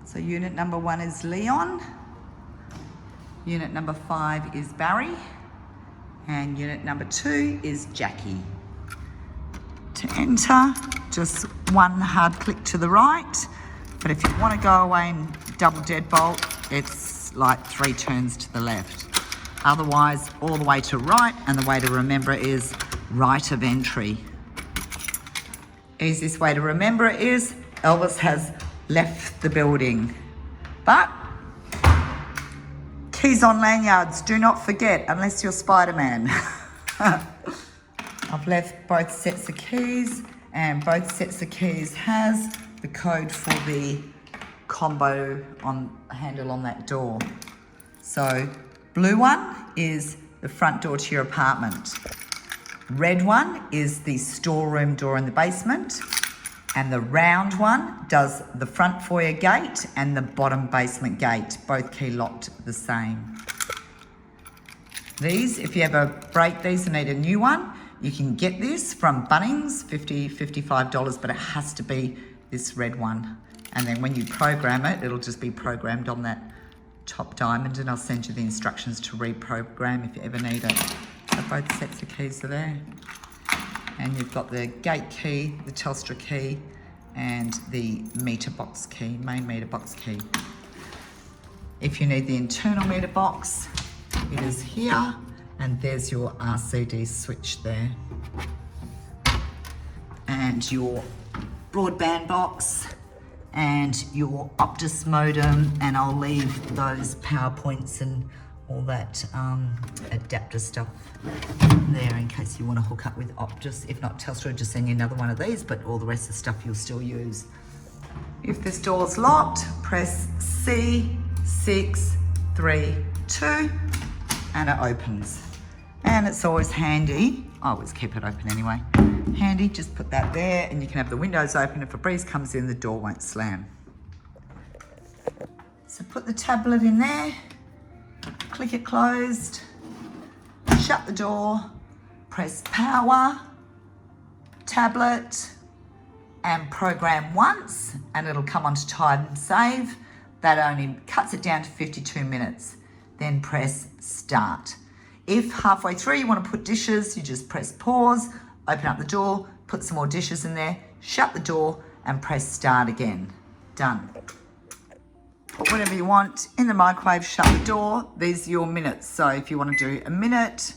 So unit number 1 is Leon. Unit number 5 is Barry. And unit number 2 is Jackie. To enter, just one hard click to the right. But if you want to go away and double deadbolt, it's like 3 turns to the left. Otherwise, all the way to right, and the way to remember it is right of entry. Easiest way to remember it is Elvis has left the building. But keys on lanyards, do not forget, unless you're Spider-Man. I've left both sets of keys, and both sets of keys has the code for the combo on handle on that door. So blue one is the front door to your apartment. Red one is the storeroom door in the basement. And the round one does the front foyer gate and the bottom basement gate, both key locked the same. These, if you ever break these and need a new one, you can get this from Bunnings, $50, $55, but it has to be this red one. And then when you program it, it'll just be programmed on that top diamond, and I'll send you the instructions to reprogram if you ever need it. So both sets of keys are there. And you've got the gate key, the Telstra key, and the meter box key, main meter box key. If you need the internal meter box, it is here, and there's your RCD switch there. And your broadband box, and your Optus modem, and I'll leave those PowerPoints and all that adapter stuff there in case you want to hook up with Optus. If not, Telstra will just send you another one of these, but all the rest of the stuff you'll still use. If this door's locked, press C6, 3, 2, and it opens. And it's always handy, I always keep it open anyway, handy, just put that there, and you can have the windows open. If a breeze comes in, the door won't slam. So put the tablet in there, click it closed, shut the door, press power, tablet, and program once, and it'll come onto time save. That only cuts it down to 52 minutes. Then press start. If halfway through you want to put dishes, you just press pause, open up the door, put some more dishes in there, shut the door, and press start again. Done. Put whatever you want in the microwave, shut the door. These are your minutes. So if you want to do a minute,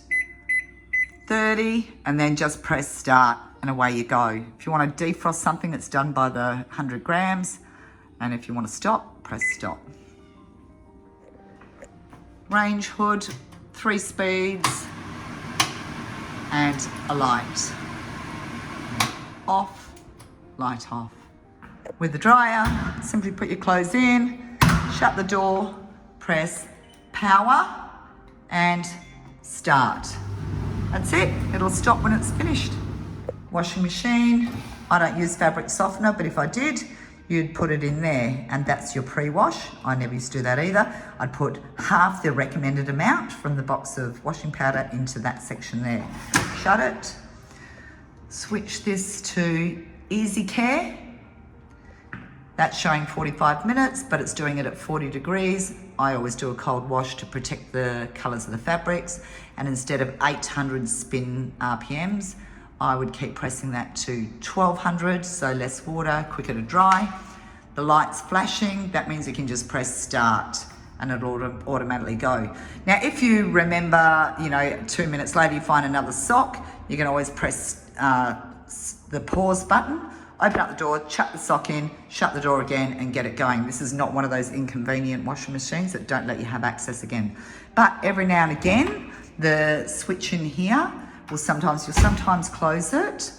30, and then just press start, and away you go. If you want to defrost something, it's done by the 100 grams. And if you want to stop, press stop. Range hood, 3 speeds, and a light. Off, light off. With the dryer, simply put your clothes in, shut the door, press power, and start. That's it. It'll stop when it's finished. Washing machine. I don't use fabric softener, but if I did, you'd put it in there, and that's your pre-wash. I never used to do that either. I'd put half the recommended amount from the box of washing powder into that section there. Shut it. Switch this to Easy Care. That's showing 45 minutes, but it's doing it at 40 degrees. I always do a cold wash to protect the colours of the fabrics. And instead of 800 spin RPMs, I would keep pressing that to 1200, so less water, quicker to dry. The light's flashing, that means you can just press start and it'll automatically go. Now, if you remember, 2 minutes later you find another sock, you can always press the pause button, open up the door, chuck the sock in, shut the door again, and get it going. This is not one of those inconvenient washing machines that don't let you have access again. But every now and again, the switch in here you'll sometimes close it,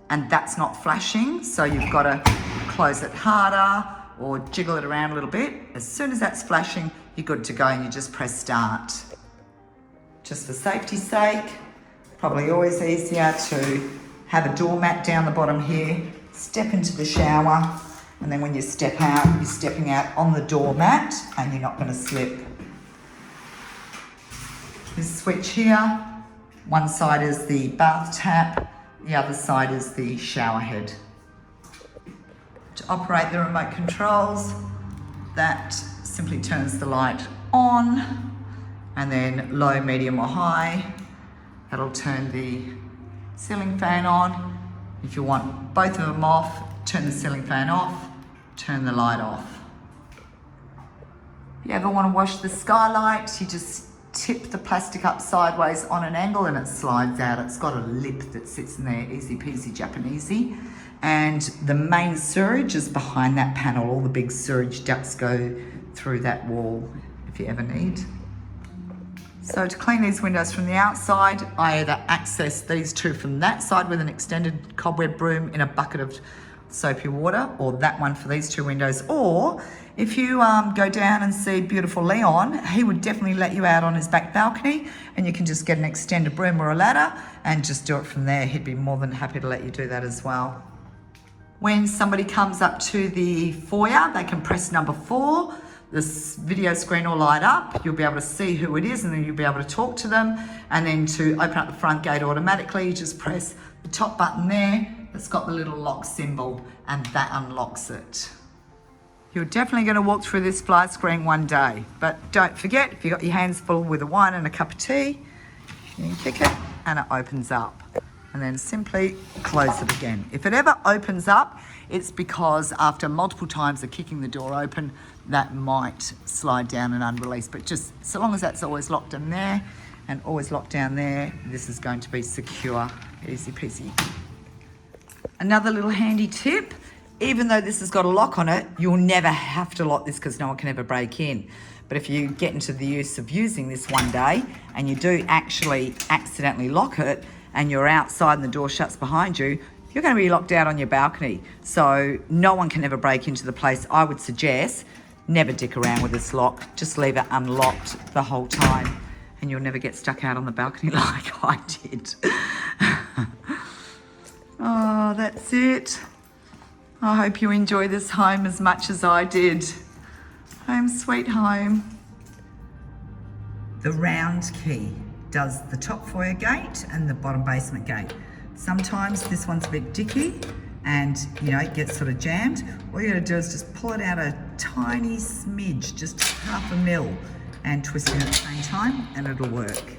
and that's not flashing, so you've got to close it harder or jiggle it around a little bit. As soon as that's flashing, you're good to go, and you just press start. Just for safety's sake, probably always easier to have a doormat down the bottom here, step into the shower, and then when you step out, you're stepping out on the doormat and you're not going to slip. This switch here, one side is the bath tap, the other side is the shower head. To operate the remote controls, That simply turns the light on, and then low, medium or high. That'll turn the ceiling fan on. If you want both of them off, turn the ceiling fan off, turn the light off. If you ever want to wash the skylight, you just tip the plastic up sideways on an angle and it slides out. It's got a lip that sits in there, easy peasy Japanesey. And the main sewage is behind that panel. All the big sewage ducts go through that wall if you ever need. So to clean these windows from the outside, I either access these two from that side with an extended cobweb broom in a bucket of soapy water, or that one for these two windows. Or if you go down and see beautiful Leon, he would definitely let you out on his back balcony and you can just get an extended broom or a ladder and just do it from there. He'd be more than happy to let you do that as well. When somebody comes up to the foyer, they can press number 4. This video screen will light up. You'll be able to see who it is and then you'll be able to talk to them. And then to open up the front gate automatically, you just press the top button there. It's got the little lock symbol and that unlocks it. You're definitely going to walk through this fly screen one day. But don't forget, if you've got your hands full with a wine and a cup of tea, you can kick it and it opens up. And then simply close it again. If it ever opens up, it's because after multiple times of kicking the door open, that might slide down and unrelease. But just so long as that's always locked in there and always locked down there, this is going to be secure, easy peasy. Another little handy tip, even though this has got a lock on it, you'll never have to lock this because no one can ever break in. But if you get into the use of using this one day and you do actually accidentally lock it and you're outside and the door shuts behind you, you're going to be locked out on your balcony. So no one can ever break into the place. I would suggest never dick around with this lock. Just leave it unlocked the whole time and you'll never get stuck out on the balcony like I did. Oh, that's it. I hope you enjoy this home as much as I did. Home sweet home. The round key does the top foyer gate and the bottom basement gate. Sometimes this one's a bit dicky and it gets sort of jammed. All you gotta do is just pull it out a tiny smidge, just 1/2 mil, and twist it at the same time and it'll work.